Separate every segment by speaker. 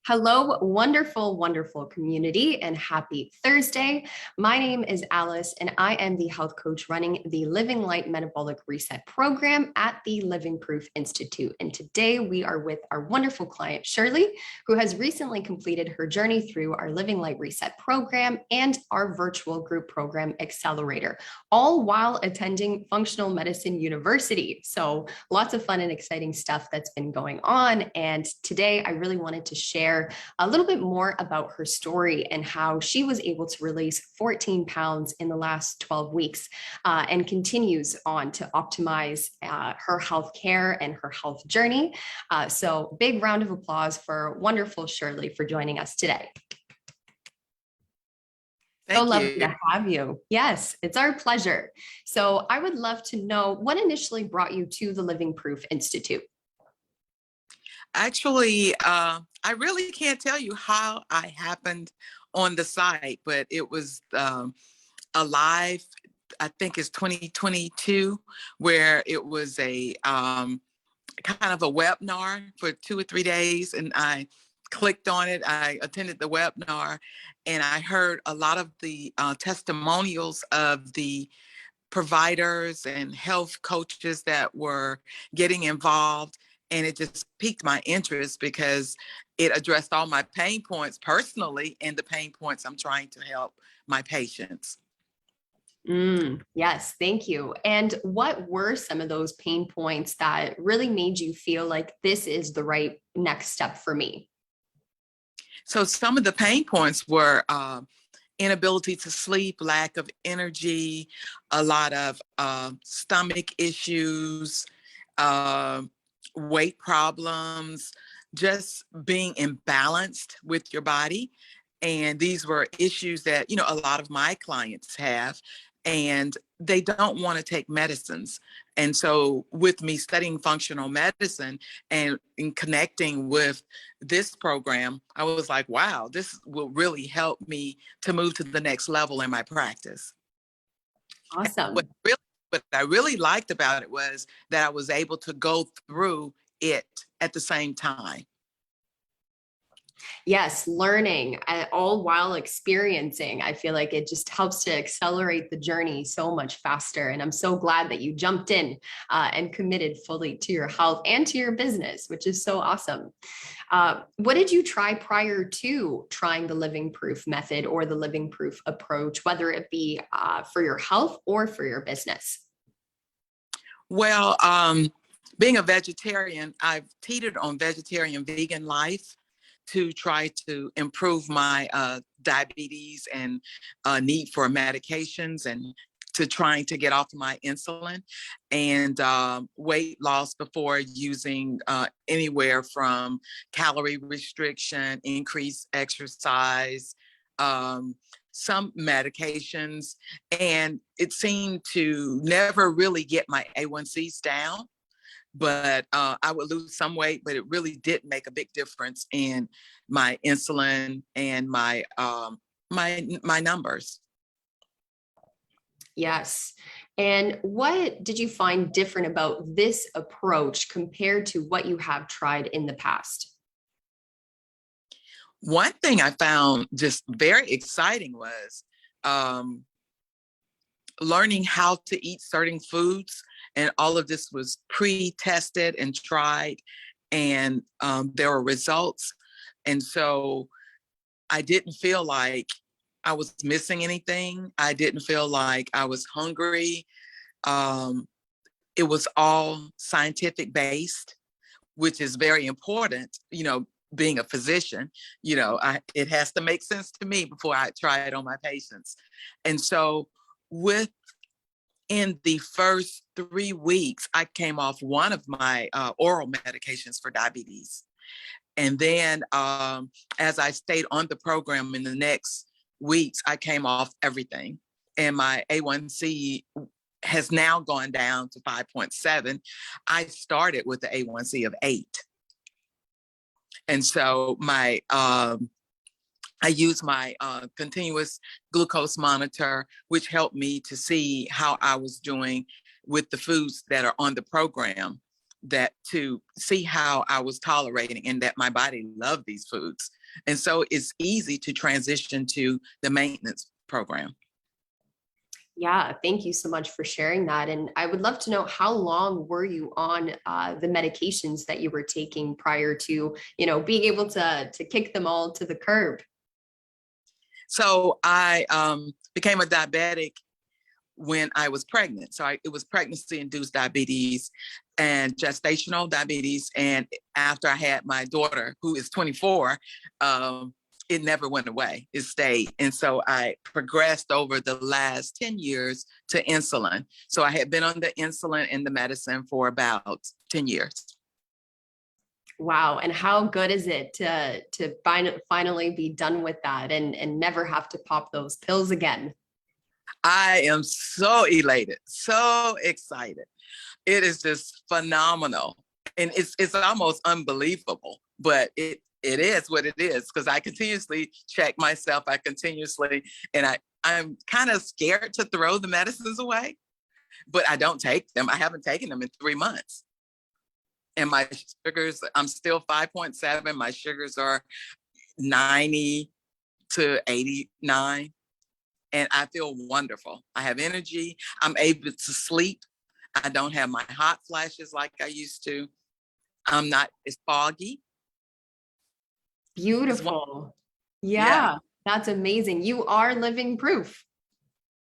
Speaker 1: Hello, wonderful, wonderful community, and happy Thursday. My name is Alice, and I am the health coach running the Living Light Metabolic Reset program at the Living Proof Institute. And today we are with our wonderful client, Shirley, who has recently completed her journey through our Living Light Reset program and our virtual group program Accelerator, all while attending Functional Medicine University. So lots of fun and exciting stuff that's been going on. And today I really wanted to share a little bit more about her story and how she was able to release 14 pounds in the last 12 weeks and continues on to optimize her health care and her health journey. So big round of applause for wonderful Shirley for joining us today. So lovely to have you. Yes, it's our pleasure. So I would love to know what initially brought you to the Living Proof Institute.
Speaker 2: Actually, I really can't tell you how I happened on the site, but it was a live, I think it's 2022, where it was a kind of a webinar for 2 or 3 days, and I clicked on it. I attended the webinar, and I heard a lot of the testimonials of the providers and health coaches that were getting involved. And it just piqued my interest because it addressed all my pain points personally and the pain points I'm trying to help my patients.
Speaker 1: Yes, thank you. And what were some of those pain points that really made you feel like this is the right next step for me?
Speaker 2: So some of the pain points were inability to sleep, lack of energy, a lot of stomach issues, weight problems, just being imbalanced with your body. And these were issues that, a lot of my clients have, and they don't want to take medicines. And so with me studying functional medicine and in connecting with this program, I was like, wow, this will really help me to move to the next level in my practice.
Speaker 1: Awesome.
Speaker 2: What I really liked about it was that I was able to go through it at the same time.
Speaker 1: Yes, learning all while experiencing. I feel like it just helps to accelerate the journey so much faster. And I'm so glad that you jumped in and committed fully to your health and to your business, which is so awesome. What did you try prior to trying the Living Proof method or the Living Proof approach, whether it be for your health or for your business?
Speaker 2: Well, being a vegetarian, I've teetered on vegetarian vegan life to try to improve my diabetes and need for medications, and to trying to get off my insulin, and weight loss before using anywhere from calorie restriction, increased exercise, some medications, and it seemed to never really get my A1Cs down. But I would lose some weight, but it really did make a big difference in my insulin and my my numbers.
Speaker 1: Yes. And what did you find different about this approach compared to what you have tried in the past?
Speaker 2: One thing I found just very exciting was learning how to eat certain foods. And all of this was pre-tested and tried, and there were results. And so I didn't feel like I was missing anything. I didn't feel like I was hungry. It was all scientific based, which is very important, being a physician. It has to make sense to me before I try it on my patients. And so in the first 3 weeks, I came off one of my oral medications for diabetes. And then as I stayed on the program in the next weeks, I came off everything. And my A1C has now gone down to 5.7. I started with the A1C of 8. And so I use my continuous glucose monitor, which helped me to see how I was doing with the foods that are on the program. that to see how I was tolerating and that my body loved these foods. And so it's easy to transition to the maintenance program.
Speaker 1: Yeah, thank you so much for sharing that. And I would love to know, how long were you on the medications that you were taking prior to, being able to kick them all to the curb?
Speaker 2: So I became a diabetic when I was pregnant. So it was pregnancy-induced diabetes and gestational diabetes. And after I had my daughter, who is 24, it never went away. It stayed. And so I progressed over the last 10 years to insulin. So I had been on the insulin and the medicine for about 10 years.
Speaker 1: Wow. And how good is it to finally be done with that and never have to pop those pills again?
Speaker 2: I am so elated, so excited. It is just phenomenal. And it's almost unbelievable, but it is what it is, because I continuously check myself. I'm kind of scared to throw the medicines away, but I don't take them. I haven't taken them in 3 months. And my sugars, I'm still 5.7. My sugars are 90 to 89. And I feel wonderful. I have energy. I'm able to sleep. I don't have my hot flashes like I used to. I'm not as foggy.
Speaker 1: Beautiful.
Speaker 2: Yeah.
Speaker 1: Yeah, that's amazing. You are living proof.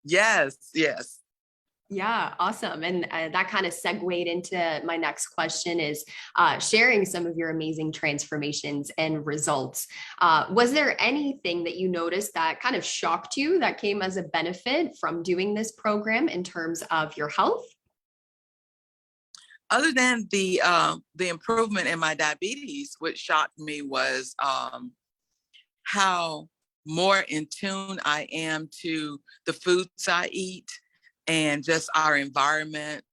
Speaker 2: Yes, yes.
Speaker 1: Yeah, awesome. And that kind of segued into my next question, is sharing some of your amazing transformations and results. Was there anything that you noticed that kind of shocked you that came as a benefit from doing this program in terms of your health?
Speaker 2: Other than the improvement in my diabetes, what shocked me was how more in tune I am to the foods I eat and just our environment.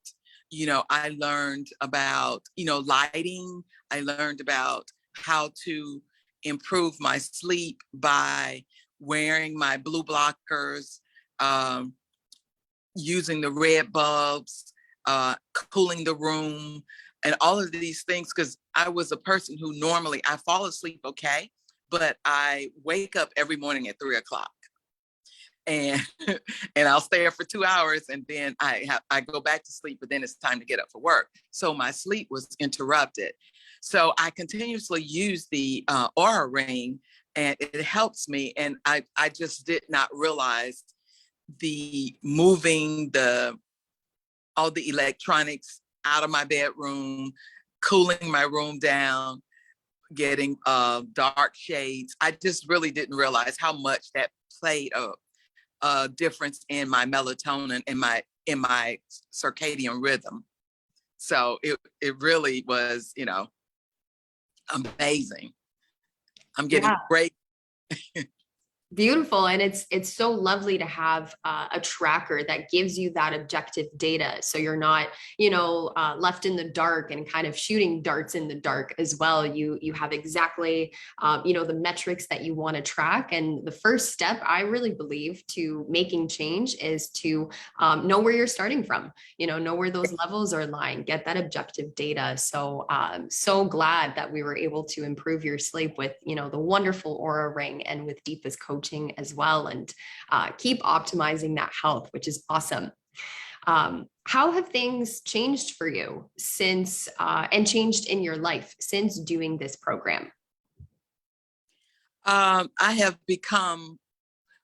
Speaker 2: I learned about, lighting. I learned about how to improve my sleep by wearing my blue blockers, using the red bulbs, cooling the room, and all of these things. Because I was a person who normally I fall asleep okay, but I wake up every morning at 3 o'clock. And and I'll stay up for 2 hours, and then I go back to sleep, but then it's time to get up for work. So my sleep was interrupted. So I continuously use the Aura Ring, and it helps me. And I just did not realize the moving all the electronics out of my bedroom, cooling my room down, getting dark shades. I just really didn't realize how much that played a difference in my melatonin, in my circadian rhythm. So it really was, amazing. I'm getting
Speaker 1: Yeah.
Speaker 2: great.
Speaker 1: Beautiful. And it's so lovely to have a tracker that gives you that objective data. So you're not, left in the dark and kind of shooting darts in the dark as well. You have exactly, the metrics that you want to track. And the first step, I really believe, to making change is to know where you're starting from, know where those levels are lying, get that objective data. So so glad that we were able to improve your sleep with, the wonderful Aura Ring and with Deepa's coaching as well, and keep optimizing that health, which is awesome. How have things changed for you since and changed in your life since doing this program?
Speaker 2: I have become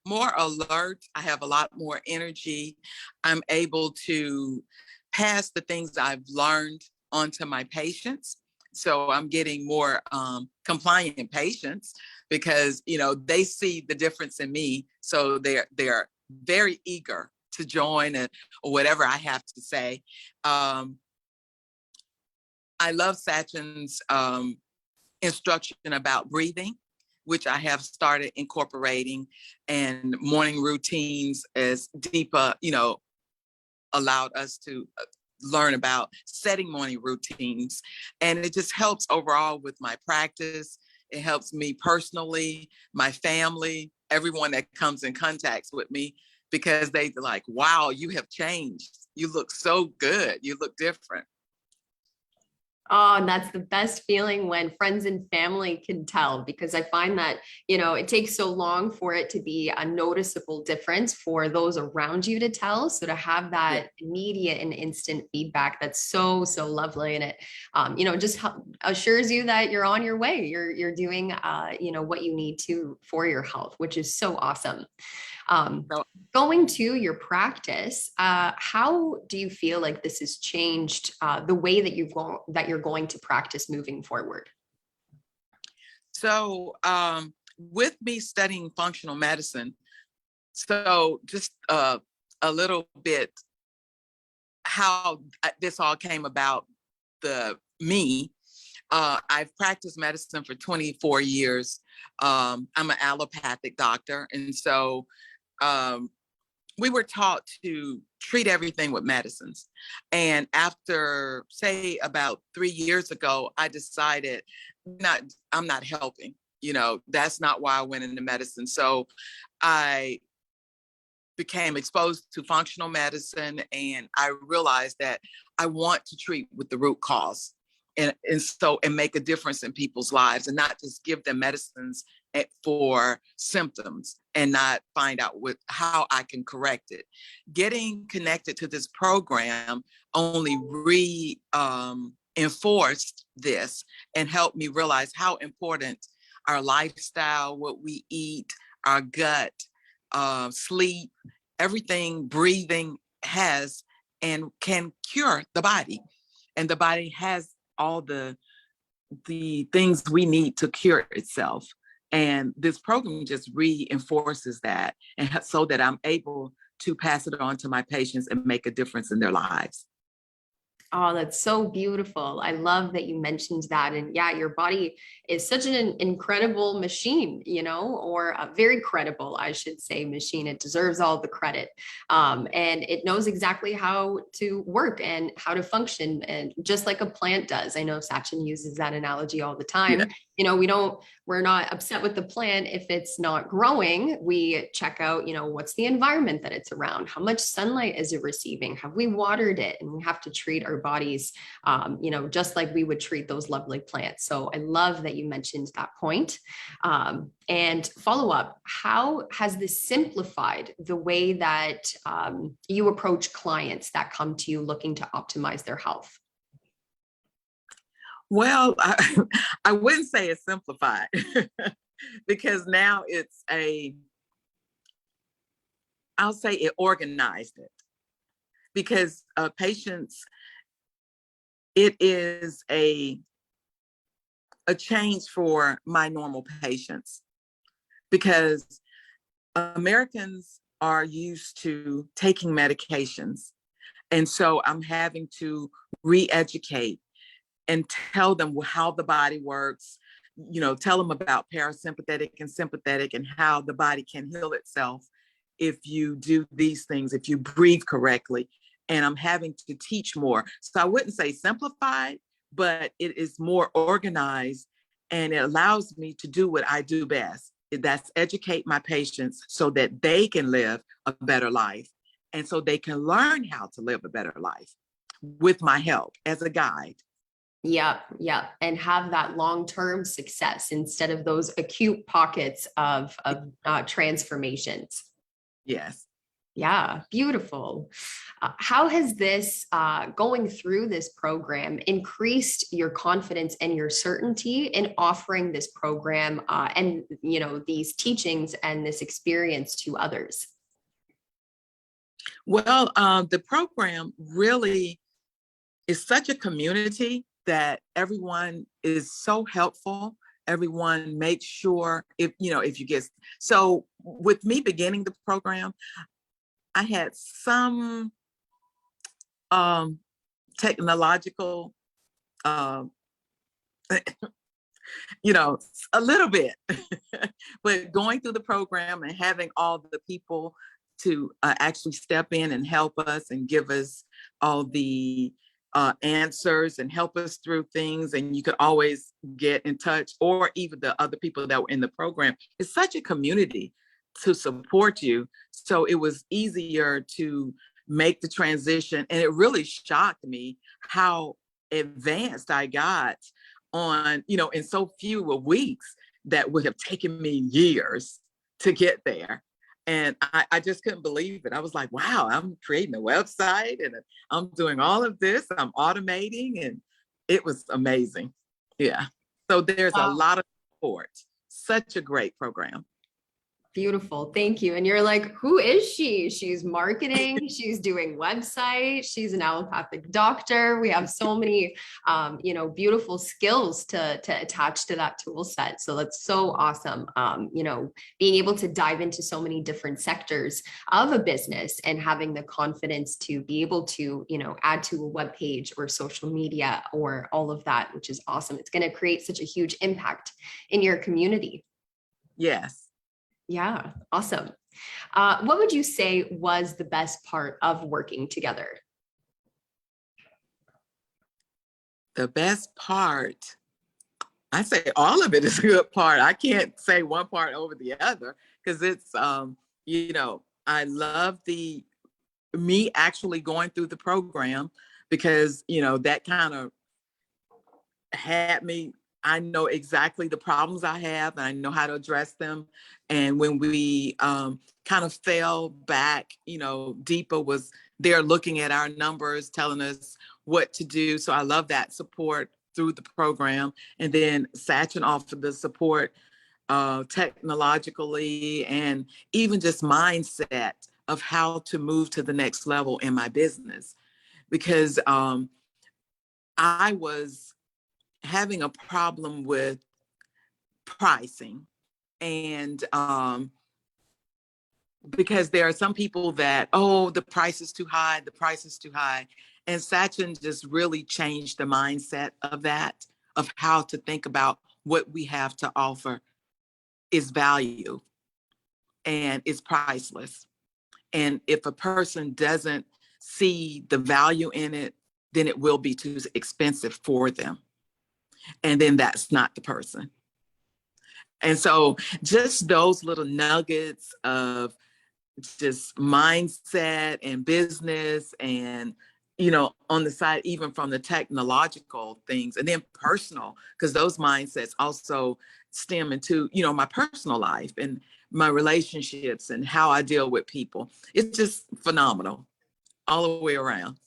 Speaker 2: more alert. I have a lot more energy. I'm able to pass the things I've learned onto my patients. So I'm getting more compliant patients because they see the difference in me. So they're very eager to join or whatever I have to say. I love Sachin's instruction about breathing, which I have started incorporating, and morning routines, as Deepa, allowed us to learn about setting morning routines. And it just helps overall with my practice. It helps me personally, my family, everyone that comes in contact with me, because they're like, wow, you have changed. You look so good. You look different.
Speaker 1: Oh, and that's the best feeling when friends and family can tell, because I find that, it takes so long for it to be a noticeable difference for those around you to tell. So to have
Speaker 2: Yeah.
Speaker 1: that immediate and instant feedback, that's so, so lovely. And it, just assures you that you're on your way. You're doing, what you need to for your health, which is so awesome. Um,
Speaker 2: So,
Speaker 1: Going to your practice, how do you feel like this has changed the way that you're going to practice moving forward?
Speaker 2: with me studying functional medicine, just a little bit how this all came about. The me, I've practiced medicine for 24 years. I'm an allopathic doctor, and so um, we were taught to treat everything with medicines. And after, say, about 3 years ago, I decided not, I'm not helping. That's not why I went into medicine. So I became exposed to functional medicine, and I realized that I want to treat with the root cause, and make a difference in people's lives, and not just give them medicines for symptoms and not find out how I can correct it. Getting connected to this program only enforced this and helped me realize how important our lifestyle, what we eat, our gut, sleep, everything, breathing has and can cure the body. And the body has all the things we need to cure itself. And this program just reinforces that, and so that I'm able to pass it on to my patients and make a difference in their lives.
Speaker 1: Oh, that's so beautiful. I love that you mentioned that. And yeah, your body is such an incredible machine, or a very credible, I should say, machine. It deserves all the credit. And it knows exactly how to work and how to function, and just like a plant does. I know Sachin uses that analogy all the
Speaker 2: Yeah.
Speaker 1: time. We're not upset with the plant if it's not growing. We check out, what's the environment that it's around? How much sunlight is it receiving? Have we watered it? And we have to treat our bodies, just like we would treat those lovely plants. So I love that you mentioned that point. And follow up, how has this simplified the way that you approach clients that come to you looking to optimize their health?
Speaker 2: Well, I wouldn't say it's simplified because now I'll say it organized it, because patients, it is a change for my normal patients, because Americans are used to taking medications. And so I'm having to re-educate and tell them how the body works, tell them about parasympathetic and sympathetic, and how the body can heal itself if you do these things, if you breathe correctly. And I'm having to teach more. So I wouldn't say simplified, but it is more organized, and it allows me to do what I do best. That's educate my patients so that they can live a better life, and so they can learn how to live a better life with my help as a guide.
Speaker 1: Yeah, yeah, and have that long-term success instead of those acute pockets of transformations.
Speaker 2: Yes.
Speaker 1: Yeah, beautiful. How has this going through this program increased your confidence and your certainty in offering this program and these teachings and this experience to others?
Speaker 2: Well, the program really is such a community that everyone is so helpful. Everyone makes sure, if you get, so with me beginning the program, I had some technological, um, a little bit, but going through the program and having all the people to actually step in and help us and give us all the answers and help us through things. And you could always get in touch, or even the other people that were in the program. It's such a community to support you. So it was easier to make the transition. And it really shocked me how advanced I got on, in so few weeks that would have taken me years to get there. And I just couldn't believe it. I was like, wow, I'm creating a website and I'm doing all of this. I'm automating, and it was amazing. Yeah. So there's a lot of support. Such a great program.
Speaker 1: Beautiful. Thank you. And you're like, who is she? She's marketing. She's doing website. She's an allopathic doctor. We have so many, beautiful skills to attach to that tool set. So that's so awesome. Being able to dive into so many different sectors of a business and having the confidence to be able to, add to a web page or social media or all of that, which is awesome. It's going to create such a huge impact in your community.
Speaker 2: Yes.
Speaker 1: Yeah, awesome. What would you say was the best part of working together?
Speaker 2: The best part, I say all of it is a good part. I can't say one part over the other because it's, I love me actually going through the program because, that kind of had me, I know exactly the problems I have and I know how to address them. And when we kind of fell back, deeper was there looking at our numbers, telling us what to do. So I love that support through the program. And then Sachin offered the support technologically and even just mindset of how to move to the next level in my business. Because I was having a problem with pricing. And because there are some people that, oh, the price is too high, the price is too high. And Sachin just really changed the mindset of that, of how to think about what we have to offer is value and is priceless. And if a person doesn't see the value in it, then it will be too expensive for them. And then that's not the person. And so just those little nuggets of just mindset and business and, on the side, even from the technological things and then personal, because those mindsets also stem into, my personal life and my relationships and how I deal with people. It's just phenomenal all the way around.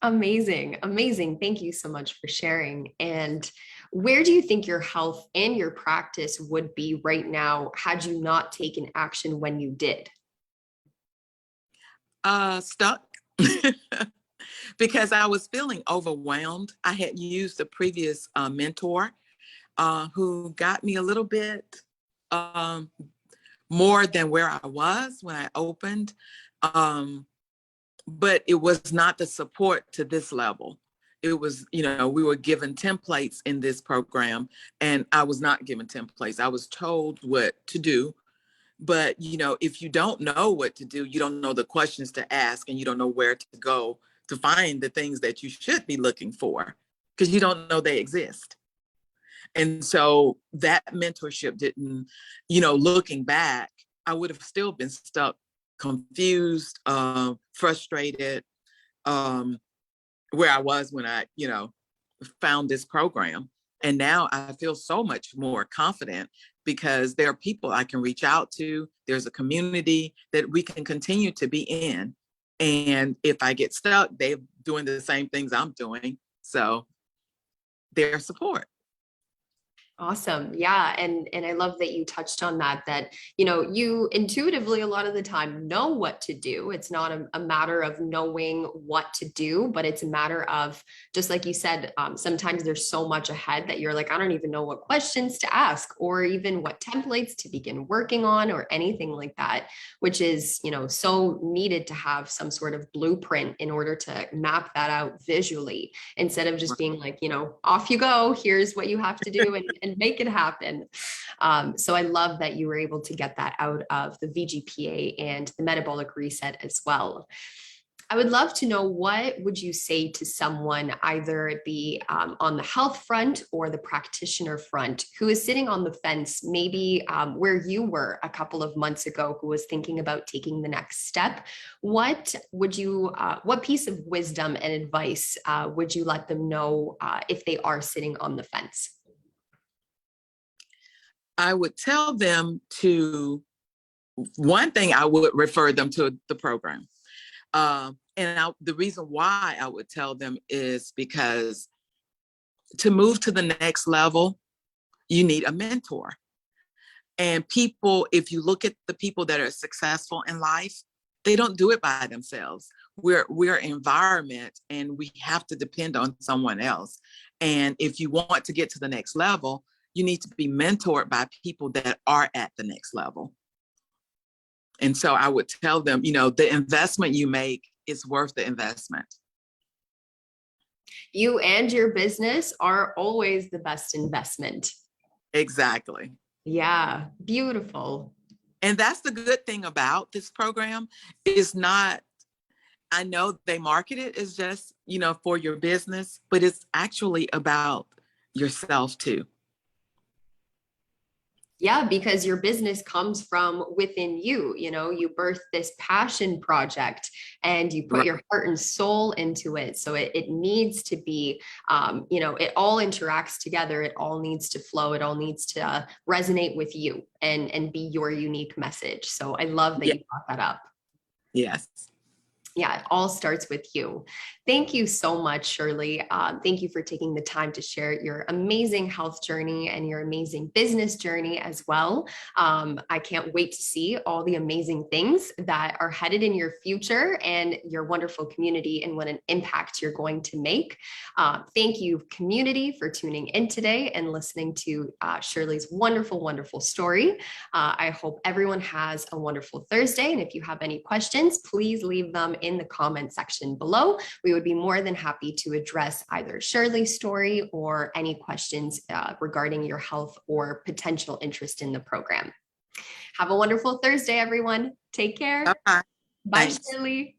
Speaker 1: Amazing. Amazing. Thank you so much for sharing. And where do you think your health and your practice would be right now had you not taken action when you did?
Speaker 2: Stuck. Because I was feeling overwhelmed. I had used a previous mentor who got me a little bit more than where I was when I opened. But it was not the support to this level. It was, we were given templates in this program and I was not given templates. I was told what to do. But, if you don't know what to do, you don't know the questions to ask and you don't know where to go to find the things that you should be looking for because you don't know they exist. And so that mentorship didn't, looking back, I would have still been stuck, confused, frustrated, where I was when I, found this program. And now I feel so much more confident because there are people I can reach out to. There's a community that we can continue to be in. And if I get stuck, they're doing the same things I'm doing. So their support.
Speaker 1: Awesome. Yeah. And I love that you touched on that, you intuitively a lot of the time know what to do. It's not a matter of knowing what to do, but it's a matter of, just like you said, sometimes there's so much ahead that you're like, I don't even know what questions to ask or even what templates to begin working on or anything like that, which is, so needed to have some sort of blueprint in order to map that out visually instead of just being like, off you go, here's what you have to do and make it happen. So I love that you were able to get that out of the VGPA and the metabolic reset as well. I would love to know, what would you say to someone, either it be on the health front or the practitioner front, who is sitting on the fence, maybe where you were a couple of months ago, who was thinking about taking the next step? What would you, what piece of wisdom and advice would you let them know if they are sitting on the fence?
Speaker 2: I would tell them to, one thing, I would refer them to the program. The reason why I would tell them is because to move to the next level, you need a mentor. And people, if you look at the people that are successful in life, they don't do it by themselves. We're environment, and we have to depend on someone else. And if you want to get to the next level, you need to be mentored by people that are at the next level. And so I would tell them, the investment you make is worth the investment.
Speaker 1: You and your business are always the best investment.
Speaker 2: Exactly.
Speaker 1: Yeah, beautiful.
Speaker 2: And that's the good thing about this program, is not, I know they market it as just, for your business, but it's actually about yourself too.
Speaker 1: Yeah, because your business comes from within you. You birth this passion project and you put
Speaker 2: Right.
Speaker 1: your heart and soul into it. So it needs to be, it all interacts together. It all needs to flow. It all needs to resonate with you and be your unique message. So I love that
Speaker 2: Yeah.
Speaker 1: you brought that up.
Speaker 2: Yes.
Speaker 1: Yeah, it all starts with you. Thank you so much, Shirley. Thank you for taking the time to share your amazing health journey and your amazing business journey as well. I can't wait to see all the amazing things that are headed in your future and your wonderful community, and what an impact you're going to make. Thank you, community, for tuning in today and listening to Shirley's wonderful, wonderful story. I hope everyone has a wonderful Thursday. And if you have any questions, please leave them in the comment section below. We would be more than happy to address either Shirley's story or any questions regarding your health or potential interest in the program. Have a wonderful Thursday, everyone. Take care.
Speaker 2: Bye.
Speaker 1: Bye,
Speaker 2: Thanks.
Speaker 1: Shirley.